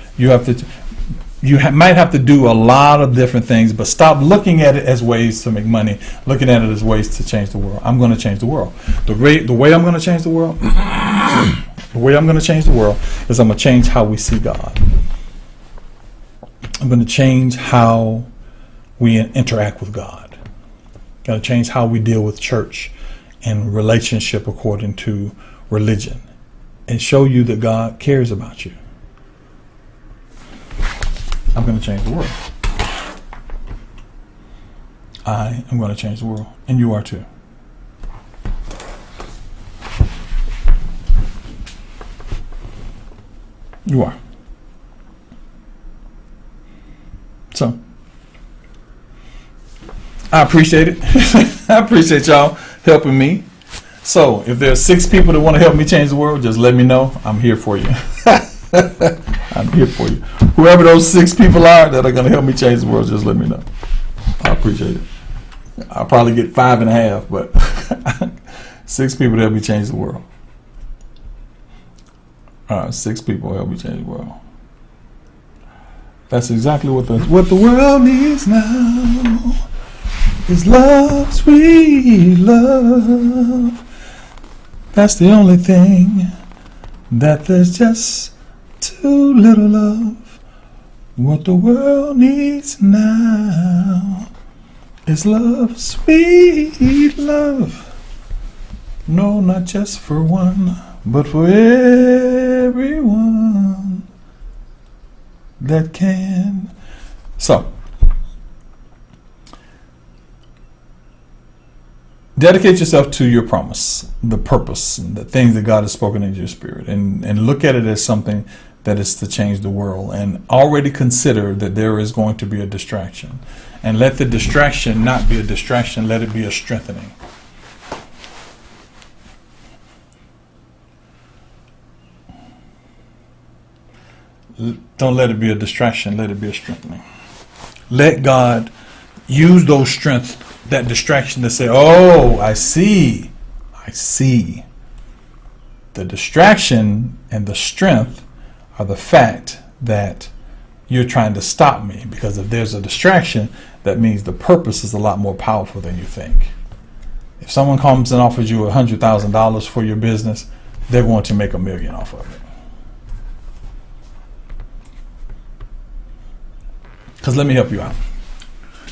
might have to do a lot of different things, but stop looking at it as ways to make money, looking at it as ways to change the world. I'm going to change the world. The way I'm going to change the world, the way I'm going to change the world is I'm going to change how we see God. I'm going to change how we interact with God. Got to change how we deal with church and relationship according to religion, and show you that God cares about you. I'm going to change the world. I am going to change the world, and you are too. You are. So, I appreciate it. I appreciate y'all helping me. So if there's 6 people that want to help me change the world, just let me know. I'm here for you. I'm here for you. Whoever those 6 people are that are going to help me change the world, just let me know. I appreciate it. I'll probably get 5.5, but 6 people to help me change the world. 6 people help me change the world. That's exactly what the world needs now. Is love, sweet love. That's the only thing that there's just too little of. What the world needs now is love, sweet love. No, not just for one, but for everyone that can. So, dedicate yourself to your promise, the purpose, and the things that God has spoken into your spirit, and look at it as something that is to change the world, and already consider that there is going to be a distraction. And let the distraction not be a distraction, let it be a strengthening. Don't let it be a distraction, let it be a strengthening. Let God use those strengths, that distraction, to say, oh, I see. The distraction and the strength are the fact that you're trying to stop me, because if there's a distraction, that means the purpose is a lot more powerful than you think. If someone comes and offers you $100,000 for your business, they're going to make $1 million off of it. Because let me help you out.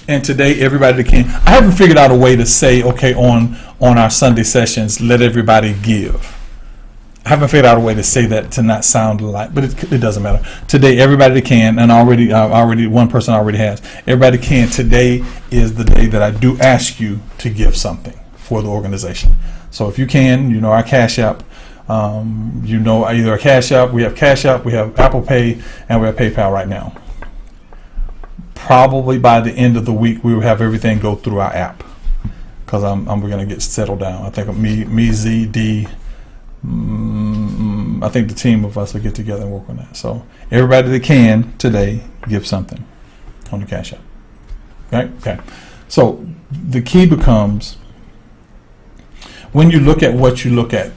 And today, everybody that can, I haven't figured out a way to say, okay, on our Sunday sessions, let everybody give. I haven't figured out a way to say that to not sound like, but it doesn't matter. Today, everybody that can, and already one person already has. Everybody can. Today is the day that I do ask you to give something for the organization. So if you can, you know our Cash App. You know either our Cash App, we have Cash App, we have Apple Pay, and we have PayPal right now. Probably by the end of the week, we will have everything go through our app, because we're going to get settled down. I think me, Z, D, I think the team of us will get together and work on that. So everybody that can today, give something on the Cash App. Okay. So the key becomes, when you look at what you look at,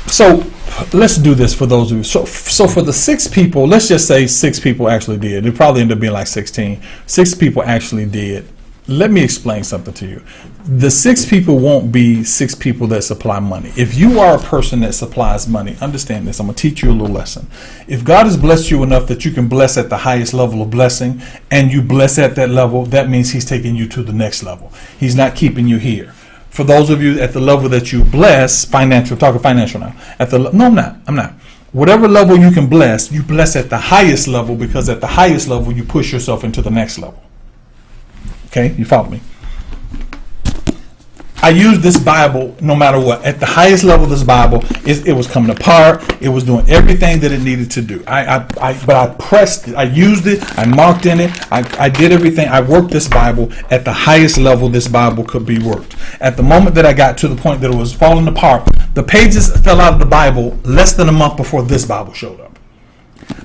so let's do this for those of you. So for the 6 people, let's just say 6 people actually did. It probably ended up being like 16. 6 people actually did. Let me explain something to you. The 6 people won't be 6 people that supply money. If you are a person that supplies money, understand this. I'm going to teach you a little lesson. If God has blessed you enough that you can bless at the highest level of blessing, and you bless at that level, that means He's taking you to the next level. He's not keeping you here. For those of you at the level that you bless, financial, talking financial now. I'm not. Whatever level you can bless, you bless at the highest level, because at the highest level, you push yourself into the next level. Okay, you follow me? I use this Bible no matter what. At the highest level of this Bible, it was coming apart. It was doing everything that it needed to do. But I pressed it. I used it. I marked in it. I did everything. I worked this Bible at the highest level this Bible could be worked. At the moment that I got to the point that it was falling apart, the pages fell out of the Bible less than a month before this Bible showed up,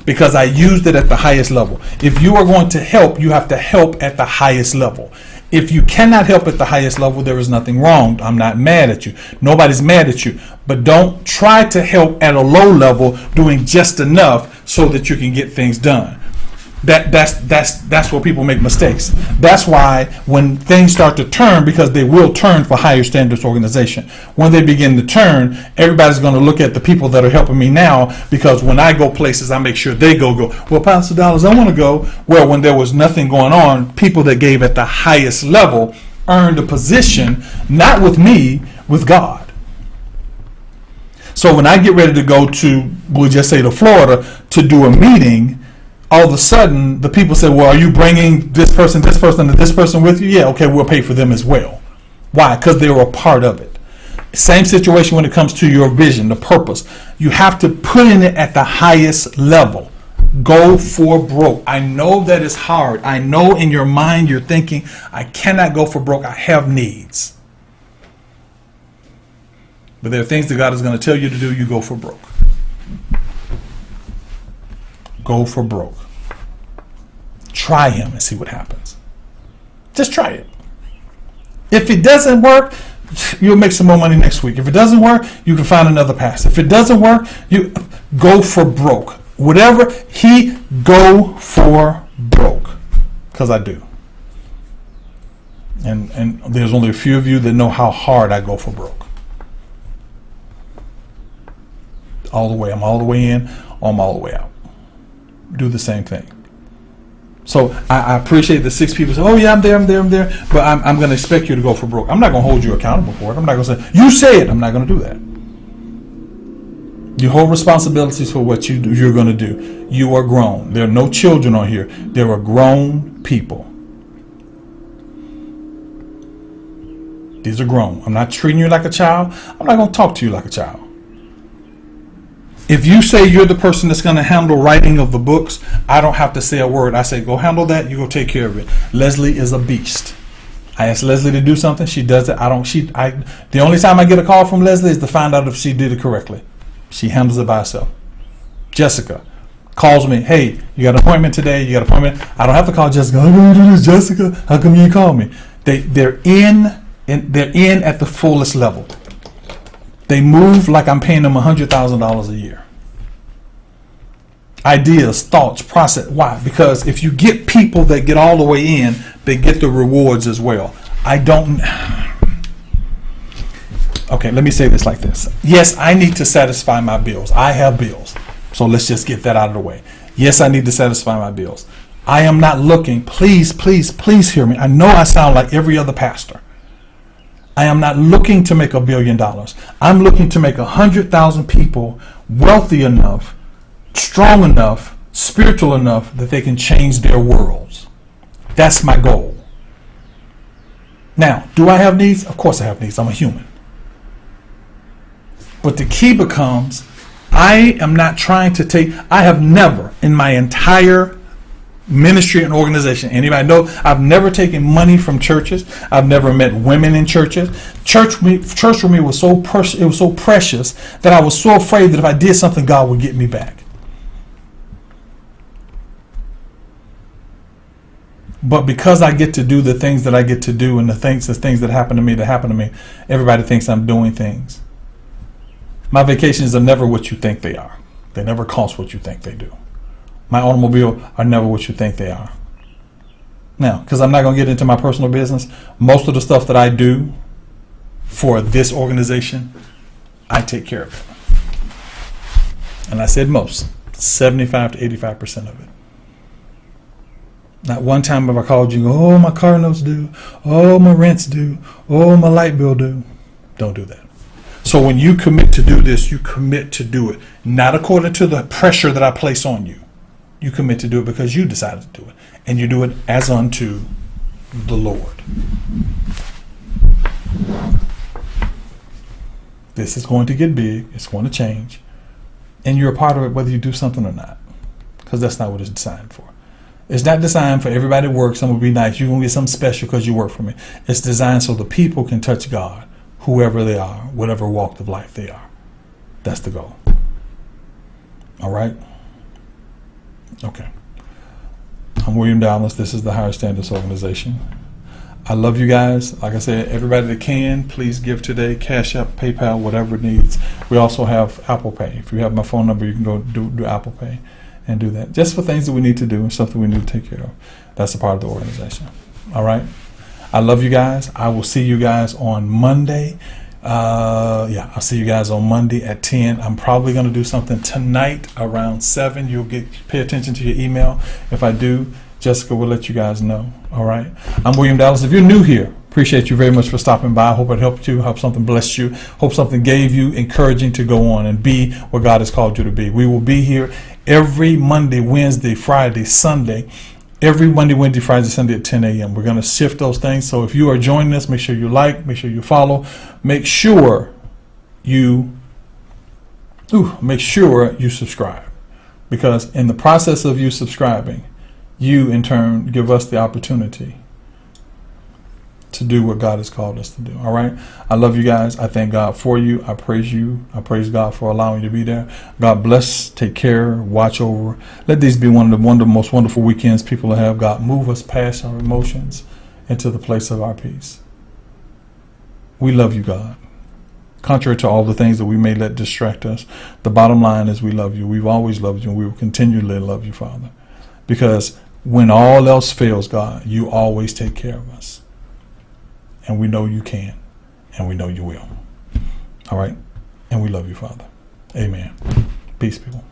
because I used it at the highest level. If you are going to help, you have to help at the highest level. If you cannot help at the highest level, there is nothing wrong. I'm not mad at you. Nobody's mad at you. But don't try to help at a low level doing just enough so that you can get things done. That's where people make mistakes. That's why when things start to turn, because they will turn for higher standards organization, when they begin to turn, everybody's going to look at the people that are helping me now, because when I go places, I make sure they go. Well, Pastor Dollars, I want to go. Well, when there was nothing going on, people that gave at the highest level earned a position, not with me, with God. So when I get ready to go to, we'll just say to Florida, to do a meeting, all of a sudden, the people say, well, are you bringing this person, and this person with you? Yeah, okay, we'll pay for them as well. Why? Because they were a part of it. Same situation when it comes to your vision, the purpose. You have to put in it at the highest level. Go for broke. I know that is hard. I know in your mind you're thinking, I cannot go for broke. I have needs. But there are things that God is going to tell you to do. You go for broke. Go for broke. Try him and see what happens. Just try it. If it doesn't work, you'll make some more money next week. If it doesn't work, you can find another pastor. If it doesn't work, you go for broke. Whatever go for broke. Because I do. And there's only a few of you that know how hard I go for broke. All the way. I'm all the way in, or I'm all the way out. Do the same thing. So I appreciate the 6 people say, oh yeah, I'm there. But I'm going to expect you to go for broke. I'm not going to hold you accountable for it. I'm not going to say, you say it. I'm not going to do that. You hold responsibilities for what you're going to do. You are grown. There are no children on here. There are grown people. These are grown. I'm not treating you like a child. I'm not going to talk to you like a child. If you say you're the person that's going to handle writing of the books, I don't have to say a word. I say, go handle that. You go take care of it. Leslie is a beast. I asked Leslie to do something. She does it. The only time I get a call from Leslie is to find out if she did it correctly. She handles it by herself. Jessica calls me. Hey, you got an appointment today? You got an appointment? I don't have to call Jessica. I'm going to do this, Jessica. How come you didn't call me? They're in at the fullest level. They move like I'm paying them $100,000 a year. Ideas, thoughts, process. Why? Because if you get people that get all the way in, they get the rewards as well. Okay, let me say this like this. Yes, I need to satisfy my bills. I have bills. So let's just get that out of the way. Yes, I need to satisfy my bills. I am not looking. Please hear me. I know I sound like every other pastor. I am not looking to make $1 billion. I'm looking to make 100,000 people wealthy enough, strong enough, spiritual enough that they can change their worlds. That's my goal. Now, do I have needs? Of course I have needs. I'm a human. But the key becomes, I am not trying to I have never in my entire ministry and organization, anybody know, I've never taken money from churches. I've never met women in churches. Church for me was so precious that I was so afraid that if I did something, God would get me back. But because I get to do the things that I get to do and the things that happen to me, everybody thinks I'm doing things. My vacations are never what you think they are. They never cost what you think they do. My automobile are never what you think they are. Now, because I'm not going to get into my personal business, most of the stuff that I do for this organization, I take care of it. And I said most, 75 to 85% of it. Not one time have I called you and go, oh, my car notes due, oh, my rent's due, oh, my light bill due. Don't do that. So when you commit to do this, you commit to do it, not according to the pressure that I place on you. You commit to do it because you decided to do it. And you do it as unto the Lord. This is going to get big. It's going to change. And you're a part of it whether you do something or not. Because that's not what it's designed for. It's not designed for everybody to work. Some will be nice. You're going to get something special because you work for me. It's designed so the people can touch God, whoever they are, whatever walk of life they are. That's the goal. All right? Okay. I'm William Dallas. This is the Higher Standards Organization. I love you guys. Like I said, everybody that can, please give today. Cash App, PayPal, whatever it needs. We also have Apple Pay. If you have my phone number, you can go do Apple Pay and do that. Just for things that we need to do and stuff that we need to take care of. That's a part of the organization. All right? I love you guys. I will see you guys on Monday. I'll see you guys on Monday at 10. I'm probably going to do something tonight around 7. You'll pay attention to your email. If I do, Jessica will let you guys know. All right. I'm William Dallas. If you're new here, appreciate you very much for stopping by. I hope it helped you. Hope something blessed you. Hope something gave you encouraging to go on and be what God has called you to be. We will be here every Monday, Wednesday, Friday, Sunday. Every Monday, Wednesday, Friday, Sunday at 10 a.m. We're going to shift those things. So if you are joining us, make sure you like, make sure you follow, make sure you subscribe. Because in the process of you subscribing, you in turn give us the opportunity to do what God has called us to do. All right. I love you guys. I thank God for you. I praise you. I praise God for allowing you to be there. God bless. Take care. Watch over. Let these be one of the most wonderful weekends people have. God, move us past our emotions into the place of our peace. We love you, God. Contrary to all the things that we may let distract us, the bottom line is we love you. We've always loved you, and we will continually love you, Father. Because when all else fails, God, you always take care of us. And we know you can, and we know you will. All right? And we love you, Father. Amen. Peace, people.